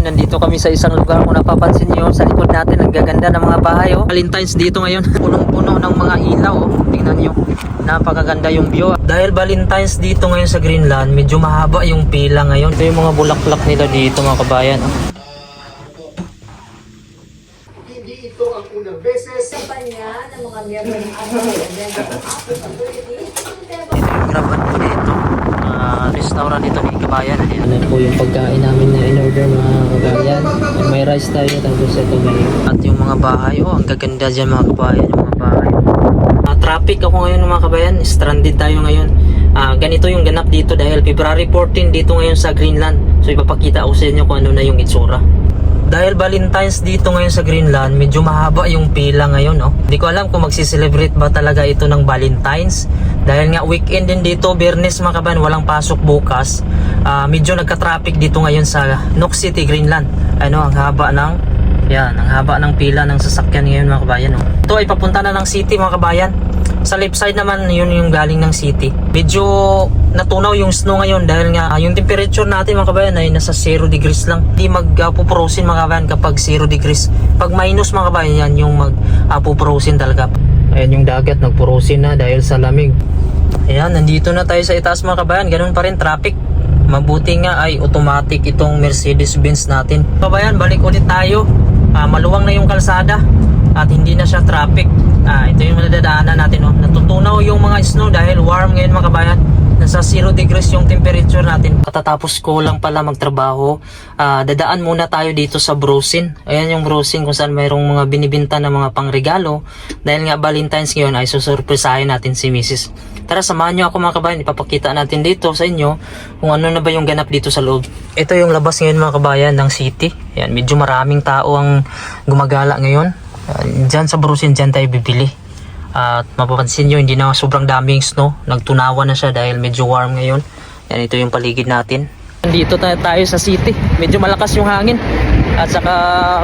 nandito kami sa isang lugar. Kung napapansin nyo, sa likod natin, ang gaganda ng mga bahay. Oh. Valentine's dito ngayon. Punong-puno ng mga ilaw. Oh. Tingnan nyo, napakaganda yung view. Dahil Valentine's dito ngayon sa Greenland, medyo mahaba yung pila ngayon. Ito yung mga bulaklak nila dito mga kabayan. Oh. Hindi ito ang unang beses Sa kanya ng mga miyembro ng Action Authority. Ito yung graban po dito. Restaurant dito ni kabayan. Ano po yung pagkain namin na in-order mga kabayan. May rice tayo, tapos ito may... At yung mga bahay, oh, ang gaganda dyan mga kabayan, yung mga bahay. Traffic ako ngayon mga kabayan, stranded tayo ngayon. Ganito yung ganap dito dahil February 14 dito ngayon sa Greenland. So ipapakita ko sa inyo kung ano na yung itsura. Dahil Valentine's dito ngayon sa Greenland, medyo mahaba yung pila ngayon, no? Hindi ko alam kung magsiselebrate ba talaga ito ng Valentine's. Dahil nga weekend din dito, Biyernes mga kabayan, walang pasok bukas. Medyo nagka-traffic dito ngayon sa Nuuk City, Greenland. Ano, ang haba ng pila ng sasakyan ngayon mga kabayan, no? Ito ay papunta na ng city mga kabayan. Sa left side naman, yun yung galing ng city. Medyo natunaw yung snow ngayon dahil nga yung temperature natin mga kabayan ay nasa 0 degrees lang. Hindi magpuprosin mga kabayan kapag 0 degrees. Pag minus mga kabayan, yan yung magpuprosin talaga. Ayan yung dagat, nagpurosin na dahil sa lamig. Ayan, nandito na tayo sa itaas mga kabayan. Ganun pa rin traffic. Mabuti nga ay automatic itong Mercedes-Benz natin. Kabayan, balik ulit tayo. Maluwang na yung kalsada at hindi na siya traffic. Ito yung madadaanan natin, oh. Natutunaw yung mga snow dahil warm ngayon mga kabayan. Nasa 0 degrees yung temperature natin. Katatapos ko lang pala magtrabaho, dadaan muna tayo dito sa Brosin. Ayan yung Brosin kung saan mayroong mga binibinta na mga pangregalo. Dahil nga Valentine's ngayon ay susurpresahin natin si Mrs. Tara, samahan nyo ako mga kabayan. Ipapakita natin dito sa inyo kung ano na ba yung ganap dito sa loob. Ito yung labas ngayon mga kabayan ng city. Ayan, medyo maraming tao ang gumagala ngayon. Diyan sa Brosin, diyan tayo bibili. At mapapansin nyo, hindi na sobrang daming snow. Nagtunawa na siya dahil medyo warm ngayon. Yan, ito yung paligid natin. Dito tayo sa city. Medyo malakas yung hangin. At saka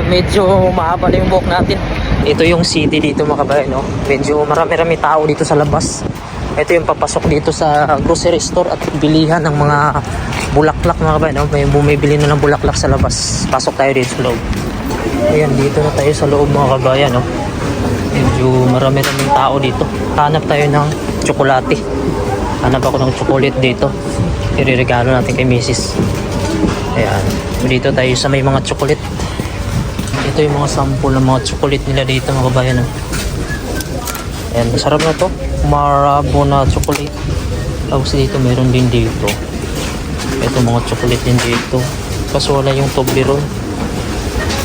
medyo mahaba na yung buhok natin. Ito yung city dito mga kabayan, no? Medyo marami-rami tao dito sa labas. Ito yung papasok dito sa grocery store at bilihan ng mga bulaklak mga kabayan, no? May bumibili na ng bulaklak sa labas. Pasok tayo dito sa loob. Ayan, dito na tayo sa loob mga kabayan, no? Medyo marami-raming tao dito. Hanap tayo ng tsokolate. Hanap ako ng chocolate dito. Ireregalo natin kay Mrs. Ayan, dito tayo sa may mga chocolate. Ito yung mga sample ng mga chocolate nila dito mga kabayan, no? Ayan, masarap na to. Marabo na chocolate. Tapos dito meron din dito. Ito mga chocolate din dito. Kaso wala yung Toblerone.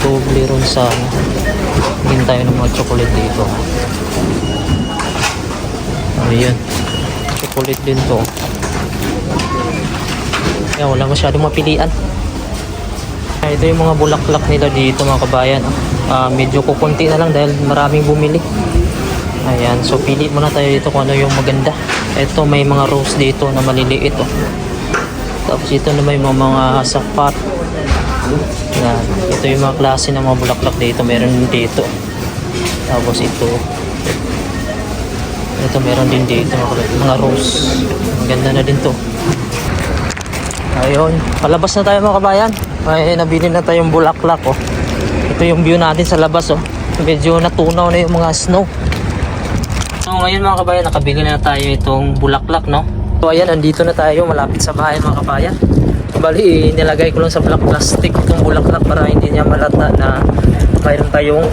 Toblerone sa hindi tayo ng mga chocolate dito. Ayan, chocolate din to. Ayan, wala masyadong mapilian. Ito yung mga bulaklak nila dito mga kabayan. Medyo kukunti na lang dahil maraming bumili. Ayan, so pili muna tayo dito kung ano yung maganda. Ito may mga rose dito na maliliit, oh. Tapos ito na may mga sapat. Yan. Ito yung mga klase ng mga bulaklak dito. Meron din dito. Tapos ito meron din dito mga rose. Ang ganda na din to. Ayun, palabas na tayo mga kabayan. Ay, nabili na tayong bulaklak, oh. Ito yung view natin sa labas, oh. Medyo natunaw na yung mga snow. So ngayon mga kabayan, nakabili na tayo itong bulaklak, no? So ayan, andito na tayo malapit sa bahay mga kabayan. Bali, nilagay ko lang sa black plastic itong bulaklak para hindi niya malata na mayroon tayong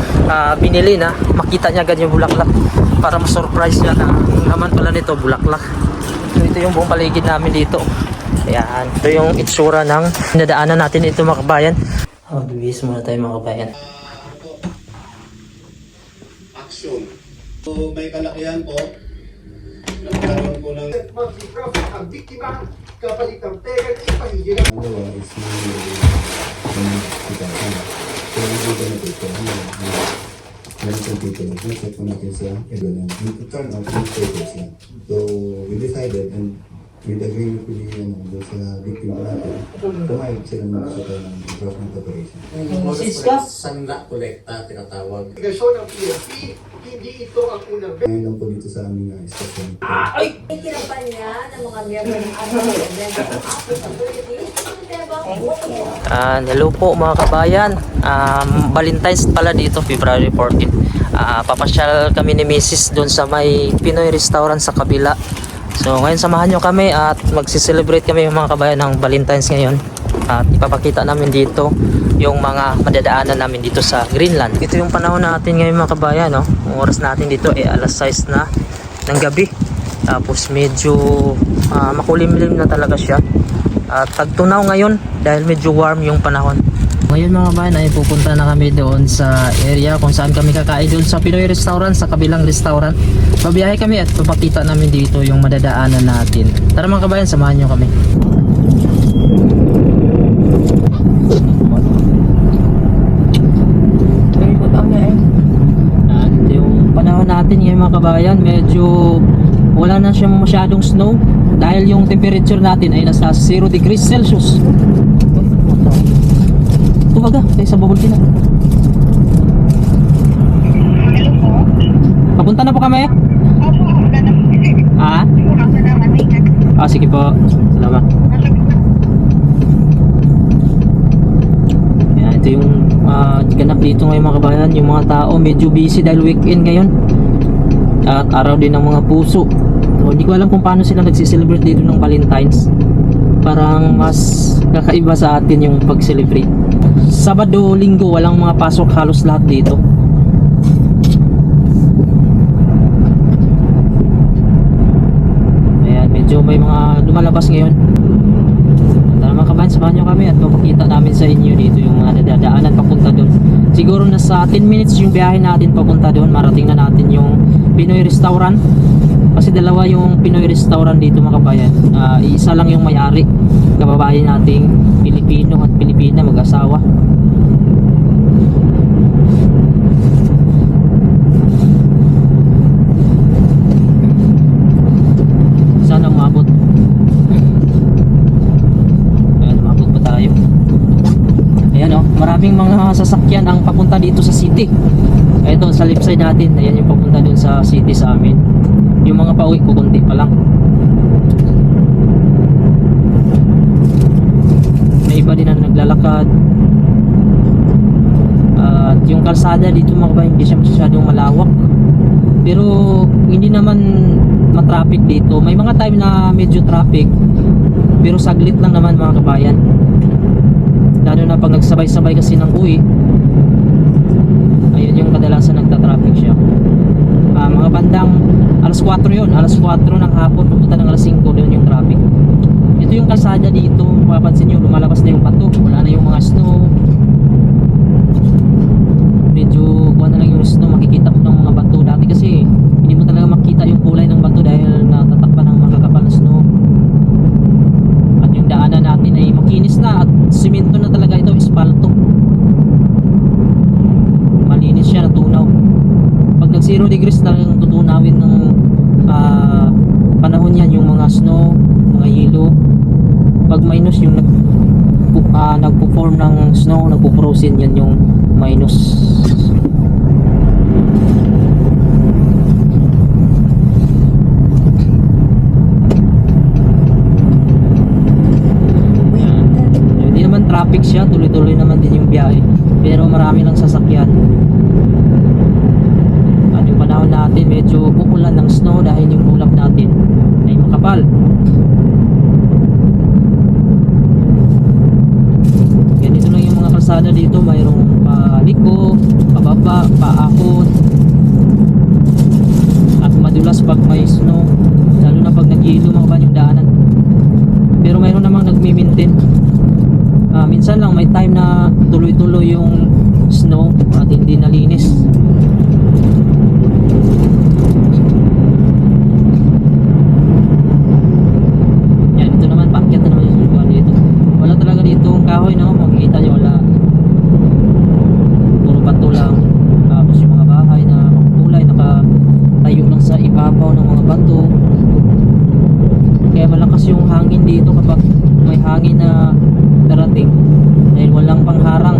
binili na makita niya agad yung bulaklak para ma-surprise niya na yung naman pala nito bulaklak. So ito yung buong paligid namin dito. Ayan, ito yung itsura ng nadaanan natin ito mga kabayan. Bibis muna tayo mga kabayan. Action. So may kalakihan po. Nagkaroon po ng mag-graphic ang biktima kapalit ng pera at ipahihiram. So we decided and with agreement with the sa victim natin, pumayag sila magsuka ng enforcement operation. Sanda kolekta tinatawag. Investigasyon ng PNP, hindi ito ang unang beses. Ngayon lang po dito sa aming station. Itinapan niya ng mga miyembro ng Action Authority. Hello po mga kabayan. Valentine's pala dito, February 14. Papasyal kami ni Mrs. doon sa may Pinoy restaurant sa kabila. So ngayon samahan nyo kami at magsiselebrate kami mga kabayan ng Valentine's ngayon. At ipapakita namin dito yung mga madadaanan namin dito sa Greenland. Ito yung panahon natin ngayon mga kabayan, no? Ang oras natin dito ay alas 6 na ng gabi. Tapos medyo makulimlim na talaga siya. At tagtunaw ngayon dahil medyo warm yung panahon. Ngayon mga kabayan ay pupunta na kami doon sa area kung saan kami kakain doon sa Pinoy restaurant, sa kabilang restaurant. Babiyahe kami at papakita namin dito yung madadaanan natin. Tara mga kabayan, samahan nyo kami. At yung panahon natin ngayon mga kabayan, medyo wala na siyang masyadong snow dahil yung temperature natin ay nasa 0 degrees Celsius. Tumaga tayo sa bubble tea na. Papunta na po kami. Sige po, salamat. Yan, ito yung ganap dito ngayon mga kabayan. Yung mga tao medyo busy dahil weekend ngayon at araw din ng mga puso. So, hindi ko alam kung paano sila nagsiselebrate dito ng Valentine's. Parang mas kakaiba sa atin yung pag-celebrate. Sabado, Linggo, walang mga pasok, halos lahat dito. Ayan, medyo may mga lumalabas ngayon. Tara mga kabayan, samahan nyo kami at papakita namin sa inyo dito yung mga dadaanan papunta doon. Siguro nasa 10 minutes yung biyahe natin papunta doon. Marating na natin yung Pinoy restaurant. Kasi dalawa yung Pinoy restaurant dito mga kabayan. Isa lang yung may-ari. Kababayan nating Pilipino at Pilipina mag-asawa. Sana umabot. Ayan, umabot pa tayo. Ayan o, maraming mga sasakyan ang papunta dito sa city. Ito sa left side natin, ayan yung papunta dun sa city sa amin. Yung mga pauwi ko kunti pa lang. May iba din na naglalakad. At yung kalsada dito mga kabayan, hindi siya masyadong malawak. Pero hindi naman matraffic dito. May mga time na medyo traffic, pero saglit lang naman mga kabayan. Lalo na pag nagsabay-sabay kasi ng uwi, ayun yung kadalasan nagta-traffic siya. Mga bandang alas 4 yun, alas 4 ng hapon pupunta ng alas 5 doon yung traffic. Ito yung kalsada dito, mapapansin nyo lumalabas na yung bato, wala na yung mga snow. Medyo kuha na lang yung snow, makikita ko ng mga bato. Dati kasi hindi mo talaga makita yung kulay ng bato dahil natatakpan ng makakapal na snow. At yung daanan natin ay makinis na at simento na talaga ito, espalto. Malinis siya, natunaw. Pag nag 0 degrees na yung tutunawin ng panahon yan, yung mga snow, mga yelo. Pag minus yung nagpo-form ng snow, nagpo-frozen, yan yung minus. Hindi naman traffic siya, tuloy-tuloy naman din yung biyahe, pero marami lang sasakyan. At yung panahon natin medyo uulan ng snow dahil yung ulap natin ay makapal. Ganito lang yung mga kalsada dito, mayroong paliko, pababa, paahon, at madulas pag may snow, lalo na pag nag-yelo mga ba yung daanan. Pero mayroon namang nagmi-maintain. Minsan lang may time na tuloy-tuloy yung snow at hindi nalinis. Yan, ito naman, paakyat na naman yung subuan dito. Wala talaga dito ang kahoy, no? Makikita nyo, wala. Puro bato lang. Tapos yung mga bahay na makulay, nakatayo lang sa ibabaw ng mga bato. Kaya malakas yung hangin dito kapag may hangin na darating dahil walang pangharang.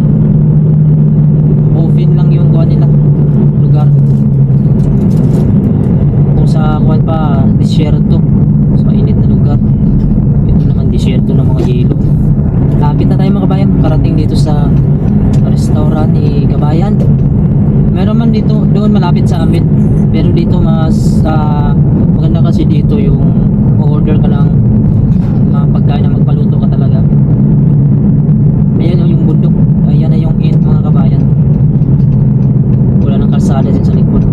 kabayan. Meron man dito, doon malapit sa amin. Pero dito mas maganda kasi dito yung order ka lang pagkain na magpaluto ka talaga. Ayan yung bundok. Ayan na yung end mga kabayan. Wala nang kalsada din sa likod.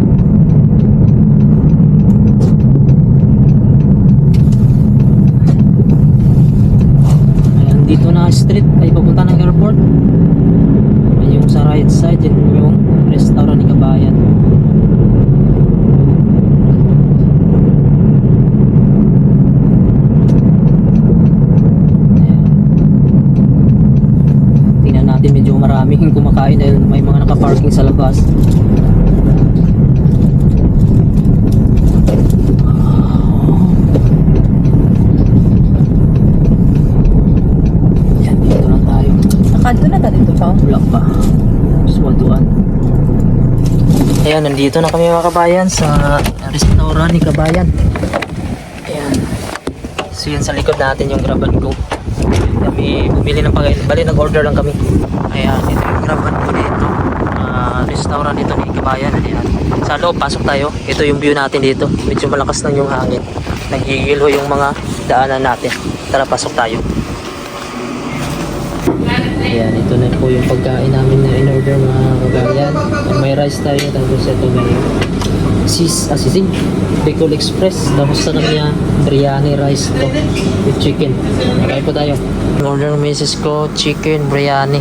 Ayan, dito na street ay papunta ng airport. Ayan yung sa right side, yan yung restaurant ni Kabayan. Tingnan natin, medyo maraming kumakain dahil may mga nakaparking sa labas. Yan, dito lang tayo. Nakanto na ka dito pa. Wala pa. Swaduan. Ayan, nandito na kami mga kabayan sa restaurant ni Kabayan. Ayan. So yan sa likod natin yung Grab and Go. Kami bumili ng pagkain. Bali, nag-order lang kami. Ayan, ito yung Grab and Go dito. Restaurant dito ni Kabayan. Ayan. Sa loob, pasok tayo. Ito yung view natin dito. Medyo malakas lang yung hangin. Nagigilo yung mga daanan natin. Tara, pasok tayo. Ayan, ito na po yung pagkain namin na in-order mga kabayan. May rice tayo, tapos ito may sisig, Bicol Express, tapos sa kanya biryani rice to with chicken. Kaya po tayo. In-order ng misis ko, chicken, biryani.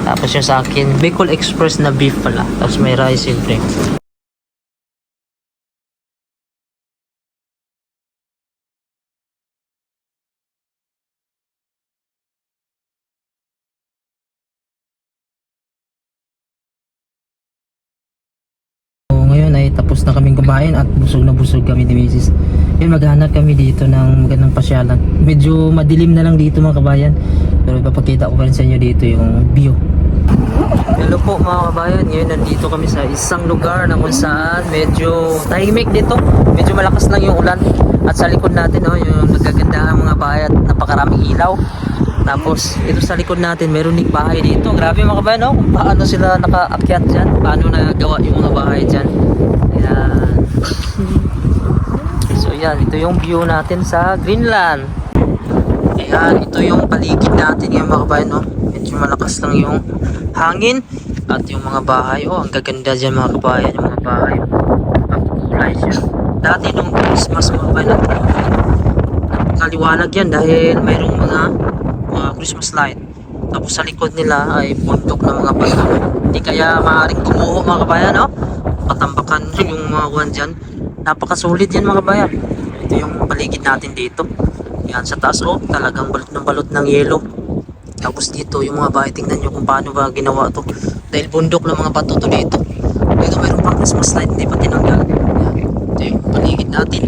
Tapos yung sa akin, Bicol Express na beef pala. Tapos may rice and drink. Ay tapos na kaming kumain at busog na busog kami ni Mrs. Yun, maghanap kami dito ng magandang pasyalan. Medyo madilim na lang dito mga kabayan, pero ipapakita ko pa rin sa inyo dito yung view. Hello po mga kabayan, ngayon nandito kami sa isang lugar na kung saan medyo tahimik dito. Medyo malakas lang yung ulan at sa likod natin yung nagagandahang mga bahay at napakaraming ilaw. Tapos ito sa likod natin meron ding bahay dito. Grabe mga kabayan, kung paano sila nakaakyat dyan, paano nagawa yung mga bahay dyan. Ayan. So yan, ito yung view natin sa Greenland. Ayan, ito yung paligid natin yung mga kabayan. Medyo malakas lang yung hangin at yung mga bahay. Ang gaganda dyan mga kabayan, yung mga bahay. Kulay siya. Dati nung Christmas mga kabayan, kaliwanag yan dahil mayroong mga Christmas light. Tapos sa likod nila ay bundok ng mga bato. Hindi kaya maaaring gumuho mga kabayan, patambakan yung mga kuwan dyan. Napakasulit yan mga kabayan. Ito yung paligid natin dito. Yan sa taas, talagang balot ng yelo. Tapos dito yung mga bahay, tingnan nyo kung paano ba ginawa to. Dahil bundok ng mga bato to dito. Dito mayroon pang Christmas light, hindi pa tinanggal. Yan. Ito yung paligid natin.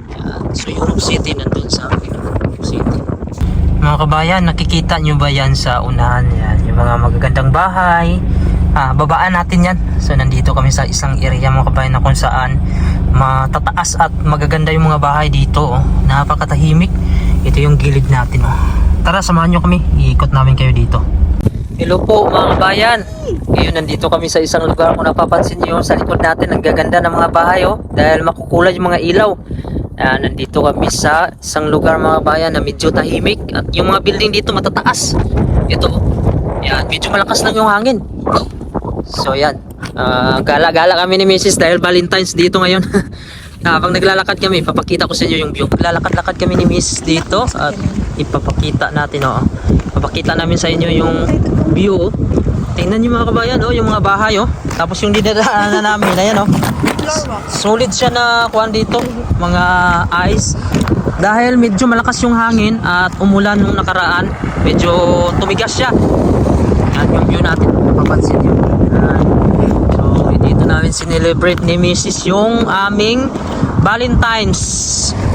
Yan. So Europe City nandun sa Europe City. Mga kabayan, nakikita nyo ba yan sa unahan? Yan, yung mga magagandang bahay. Babaan natin yan. So nandito kami sa isang area mga kabayan na kung saan matataas at magaganda yung mga bahay dito. Napakatahimik. Ito yung gilid natin. Tara, samahan nyo kami. Iikot namin kayo dito. Hello po mga kabayan. Ngayon nandito kami sa isang lugar. Kung napapansin nyo sa likod natin, ang gaganda ng mga bahay dahil makukulay yung mga ilaw. Nandito kami sa isang lugar mga bayan na medyo tahimik at yung mga building dito matataas. Ito, yan, medyo malakas lang yung hangin. So yan, gala-gala kami ni Mrs. dahil Valentine's dito ngayon. Habang naglalakad kami, papakita ko sa inyo yung view. Naglalakad-lakad kami ni Mrs. dito at ipapakita natin, papakita namin sa inyo yung view. Tingnan nyo mga kabayan, yung mga bahay, tapos yung dinadaanan namin, ayan, solid siya na kuhan dito, mga ice. Dahil medyo malakas yung hangin at umulan nung nakaraan, medyo tumigas siya. Yan yung view natin, mapapansin nyo. So dito namin sinelebrate ni Mrs. yung aming Valentine's.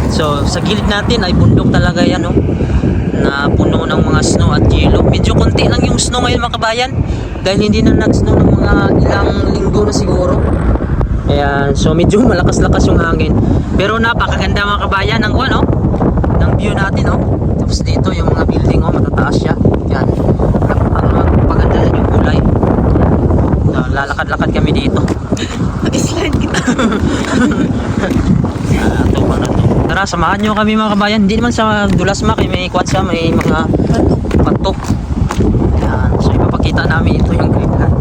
So sa gilid natin ay bundok talaga yan, na puno ng mga snow at yelo. Medyo konti lang yung snow ngayon mga kabayan dahil hindi na nag-snow ng mga ilang linggo na siguro. Ayan, so medyo malakas-lakas yung hangin. Pero napakaganda mga kabayan ng ng view natin, Tapos dito yung mga building, matataas siya. Yan. Napakaganda yung kulay. Lalakad-lakad kami dito. Slide kita. Ito pa na to. Tara, samahan nyo kami mga kabayan. Hindi naman sa dulas mak, may quad siya, may mga patok. Yan. So ipapakita namin ito yung Greenland.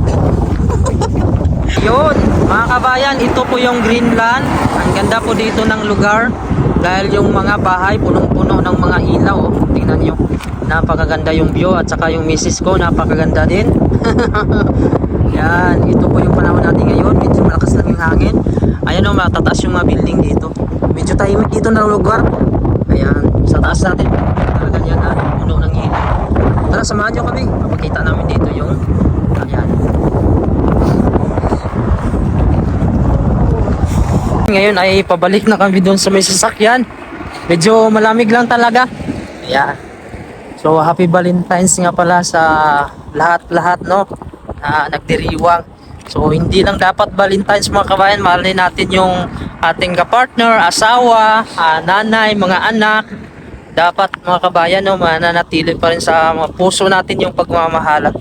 Yun, mga kabayan, ito po yung Greenland. Ang ganda po dito ng lugar. Dahil yung mga bahay punong-puno ng mga ilaw. Oh. Tingnan nyo. Napakaganda yung view at saka yung misis ko napakaganda din. Yan, ito po yung panahon natin ngayon. Medyo malakas lang yung hangin. Ayan o, matataas yung mga building dito. Medyo tahimik dito ng lugar. Ayan, sa taas natin. Talaga yan na puno ng ilaw. Tara, samahan nyo kami. Mapakita namin dito yung ayan. Ngayon ay pabalik na kami doon sa may sasakyan. Medyo malamig lang talaga. Ayan. So happy Valentine's nga pala sa lahat-lahat, no, na nagdiriwang. So hindi lang dapat Valentine's mga kabayan, mahalin natin yung ating kapartner, asawa, nanay, mga anak. Dapat mga kabayan, no, mananatili pa rin sa mga puso natin yung pagmamahalan.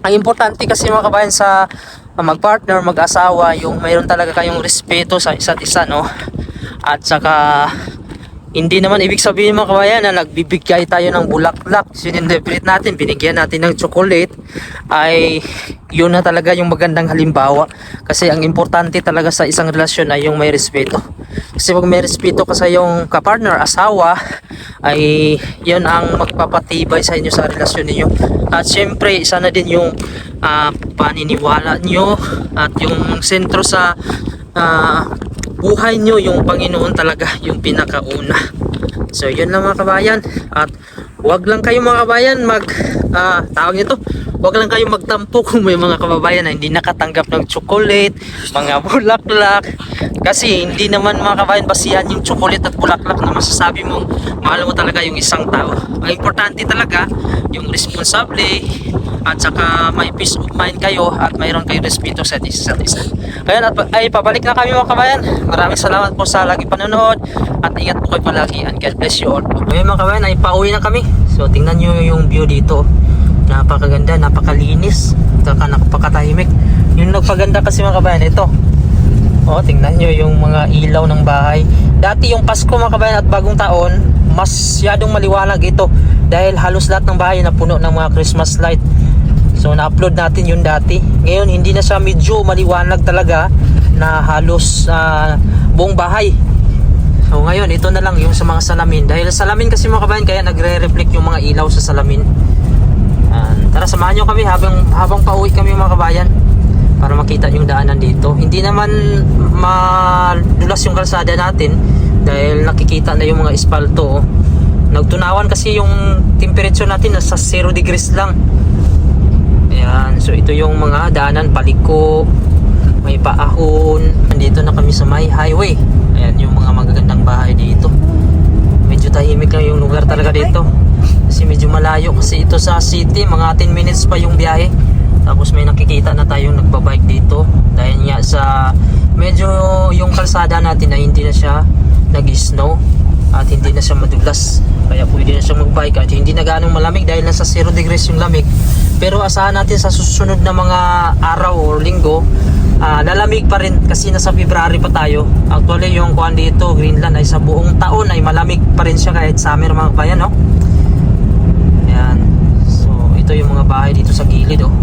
Ang importante kasi mga kabayan sa magpartner, mag-asawa, yung mayroon talaga kayong respeto sa isa't isa, no? At saka hindi naman ibig sabihin mga kabayan na nagbibigay tayo ng bulaklak, sinindebrate natin, binigyan natin ng chocolate, ay yun na talaga yung magandang halimbawa. Kasi ang importante talaga sa isang relasyon ay yung may respeto. Kasi pag may respeto ka sa yung kapartner, asawa, ay yun ang magpapatibay sa inyo sa relasyon niyo. At syempre isa na din yung paniniwala nyo at yung sentro sa buhay nyo, yung Panginoon talaga yung pinakauna. So yun lang mga kabayan. At wag lang kayo mga kabayan tawag nito, wag lang kayo magtampo kung may mga kababayan na hindi nakatanggap ng chocolate, mga bulaklak. Kasi hindi naman mga kabayan basihan yung chocolate at bulaklak na masasabi mo mahal mo talaga yung isang tao. Ang importante talaga yung responsable at saka may peace of mind kayo at mayroon kayong respeto sa isa't isa. Kaya ay pabalik na kami mga kabayan. Maraming salamat po sa lagi panonood at ingat po kayo palagi and God bless you all. Ngayon mga kabayan ay pauwi na kami. So tingnan nyo yung view dito. Napakaganda, napakalinis, saka napakatahimik. Yung nagpaganda kasi mga kabayan ito. O, tingnan nyo yung mga ilaw ng bahay. Dati yung Pasko mga kabayan at bagong taon, masyadong maliwanag ito dahil halos lahat ng bahay na puno ng mga Christmas light. So na-upload natin yung dati. Ngayon hindi na siya medyo maliwanag talaga na halos buong bahay. So ngayon ito na lang yung sa mga salamin. Dahil salamin kasi mga kabayan kaya nagre-reflect yung mga ilaw sa salamin. Tara samahan nyo kami habang pauwi kami mga kabayan para makita yung daanan dito. Hindi naman madulas yung kalsada natin dahil nakikita na yung mga espalto. Nagtunawan kasi yung temperature natin nasa 0 degrees lang. Ayan, so ito yung mga daanan, paliko, may paahon. Nandito na kami sa may highway. Ayan yung mga magagandang bahay dito. Medyo tahimik lang yung lugar talaga dito. Kasi medyo malayo kasi ito sa city, mga 10 minutes pa yung biyahe. Tapos may nakikita na tayong nagbabike dito. Dahil nga sa medyo yung kalsada natin ay hindi na siya nag-snow at hindi na siya madulas. Kaya pwede na siya magbike at hindi na ganong malamig dahil nasa 0 degrees yung lamig. Pero asahan natin sa susunod na mga araw o linggo, lalamig pa rin kasi nasa February pa tayo. Actually yung kuan dito, Greenland ay sa buong taon ay malamig pa rin siya kahit summer mga kabayan, no? Ayan. So ito yung mga bahay dito sa gilid, oh.